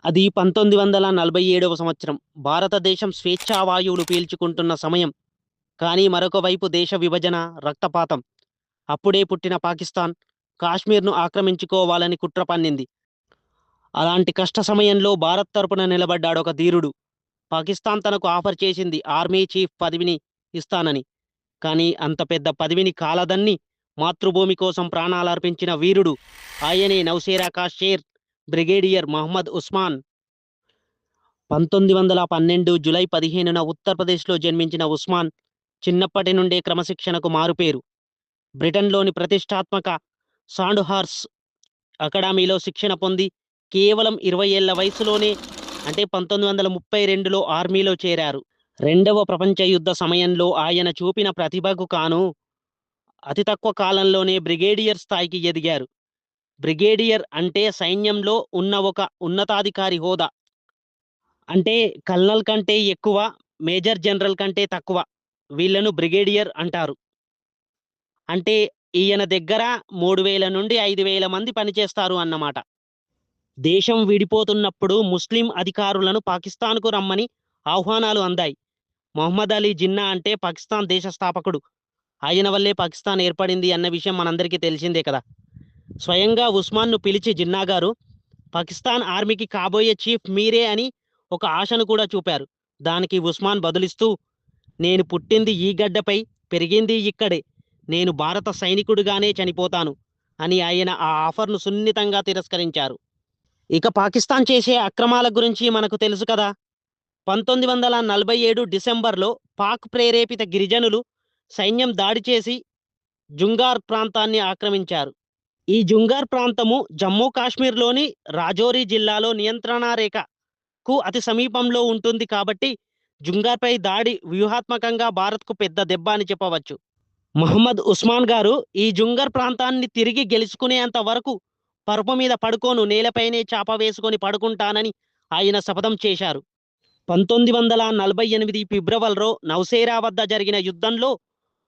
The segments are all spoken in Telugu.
అది 1947వ సంవత్సరం. భారతదేశం స్వేచ్ఛా వాయువులు పీల్చుకుంటున్న సమయం. కానీ మరొక వైపు దేశ విభజన, రక్తపాతం. అప్పుడే పుట్టిన పాకిస్తాన్ కాశ్మీర్‌ను ఆక్రమించుకోవాలని కుట్ర పన్నింది. అలాంటి కష్ట సమయంలో భారత్ తరపున నిలబడ్డాడొక ధీరుడు. పాకిస్తాన్ తనకు ఆఫర్ చేసింది ఆర్మీ చీఫ్ పదవిని ఇస్తానని. కానీ అంత పెద్ద పదవిని కాలదన్ని మాతృభూమి కోసం ప్రాణాలర్పించిన వీరుడు ఆయనే నౌషేరా కా షేర్ బ్రిగేడియర్ మహమ్మద్ ఉస్మాన్. 1912 జూలై 15న ఉత్తరప్రదేశ్‌లో జన్మించిన ఉస్మాన్ చిన్నప్పటి నుండే క్రమశిక్షణకు మారుపేరు. బ్రిటన్‌లోని ప్రతిష్టాత్మక సాండ్‌హార్స్ అకాడమీలో శిక్షణ పొంది కేవలం 20 ఏళ్ల వయసులోనే అంటే 1932లో ఆర్మీలో చేరారు. రెండవ ప్రపంచ యుద్ధ సమయంలో ఆయన చూపిన ప్రతిభకు కాను అతి తక్కువ కాలంలోనే బ్రిగేడియర్ స్థాయికి ఎదిగారు. బ్రిగేడియర్ అంటే సైన్యంలో ఉన్న ఒక ఉన్నతాధికారి హోదా. అంటే కల్నల్ కంటే ఎక్కువ, మేజర్ జనరల్ కంటే తక్కువ. వీళ్ళను బ్రిగేడియర్ అంటారు. అంటే ఈయన దగ్గర 3000 నుండి 5000 మంది పనిచేస్తారు అన్నమాట. దేశం విడిపోతున్నప్పుడు ముస్లిం అధికారులను పాకిస్తాన్‌కు రమ్మని ఆహ్వానాలు అందాయి. మొహమ్మద్ అలీ జిన్నా అంటే పాకిస్తాన్ దేశ స్థాపకుడు. ఆయన వల్లే పాకిస్తాన్ ఏర్పడింది అన్న విషయం మనందరికీ తెలిసిందే కదా! స్వయంగా ఉస్మాన్‌ను పిలిచి జిన్నా గారు, పాకిస్తాన్ ఆర్మీకి కాబోయే చీఫ్ మీరే అని ఒక ఆశను కూడా చూపారు. దానికి ఉస్మాన్ బదులిస్తూ, నేను పుట్టింది ఈ గడ్డపై, పెరిగింది ఇక్కడే. నేను భారత సైనికుడిగానే చనిపోతాను అని ఆయన ఆ ఆఫర్‌ను సున్నితంగా తిరస్కరించారు. ఇక పాకిస్తాన్ చేసే అక్రమాల గురించి మనకు తెలుసు కదా! 1947 డిసెంబర్‌లో పాక్ ప్రేరేపిత గిరిజనులు సైన్యం దాడి చేసి జుంగార్ ప్రాంతాన్ని ఆక్రమించారు. ఈ జుంగార్ ప్రాంతము జమ్మూ కాశ్మీర్‌లోని రాజౌరి జిల్లాలో నియంత్రణా రేఖకు అతి సమీపంలో ఉంటుంది కాబట్టి జుంగార్‌పై దాడి వ్యూహాత్మకంగా భారత్‌కు పెద్ద దెబ్బ అని చెప్పవచ్చు. మహమ్మద్ ఉస్మాన్ గారు ఈ జుంగర్ ప్రాంతాన్ని తిరిగి గెలుచుకునేంత వరకు పరుపు మీద పడుకోను, నేలపైనే చాప వేసుకొని పడుకుంటానని ఆయన శపథం చేశారు. 1948 ఫిబ్రవరిలో నౌషేరా వద్ద జరిగిన యుద్ధంలో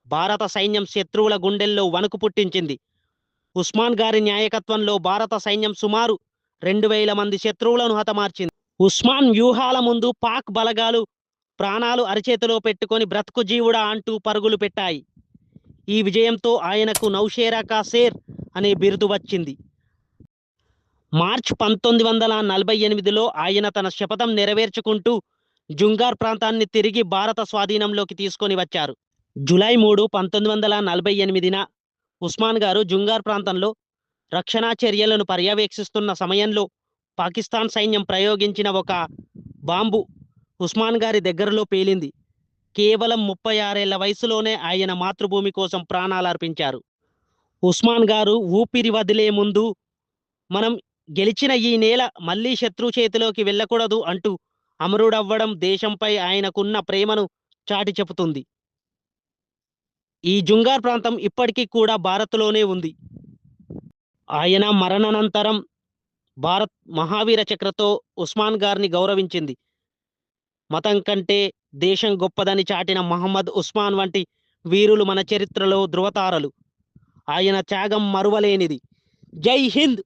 భారత సైన్యం శత్రువుల గుండెల్లో వణుకు పుట్టించింది. ఉస్మాన్ గారి నాయకత్వంలో భారత సైన్యం సుమారు 2000 మంది శత్రువులను హతమార్చింది. ఉస్మాన్ వ్యూహాల ముందు పాక్ బలగాలు ప్రాణాలు అరచేతిలో పెట్టుకొని బ్రతుకు జీవుడా అంటూ పరుగులు పెట్టాయి. ఈ విజయంతో ఆయనకు నౌషేరా కా షేర్ అనే బిరుదు వచ్చింది. మార్చి 1948లో ఆయన తన శపథం నెరవేర్చుకుంటూ జుంగార్ ప్రాంతాన్ని తిరిగి భారత స్వాధీనంలోకి తీసుకొని వచ్చారు. జూలై 3, 1948న ఉస్మాన్ గారు జుంగార్ ప్రాంతంలో రక్షణా చర్యలను పర్యవేక్షిస్తున్న సమయంలో పాకిస్తాన్ సైన్యం ప్రయోగించిన ఒక బాంబు ఉస్మాన్ గారి దగ్గరలో పేలింది. కేవలం 36 ఏళ్ల వయసులోనే ఆయన మాతృభూమి కోసం ప్రాణాలర్పించారు. ఉస్మాన్ గారు ఊపిరి వదిలే ముందు, మనం గెలిచిన ఈ నేల మళ్ళీ శత్రు చేతిలోకి వెళ్ళకూడదు అంటూ అమరుడవ్వడం దేశంపై ఆయనకున్న ప్రేమను చాటి చెబుతుంది. ఈ జుంగార్ ప్రాంతం ఇప్పటికీ కూడా భారత్‌లోనే ఉంది. ఆయన మరణానంతరం భారత్ మహావీర చక్రతో ఉస్మాన్ గారిని గౌరవించింది. మతం కంటే దేశం గొప్పదని చాటిన మహమ్మద్ ఉస్మాన్ వంటి వీరులు మన చరిత్రలో ధృవతారలు. ఆయన త్యాగం మరువలేనిది. జై హింద్.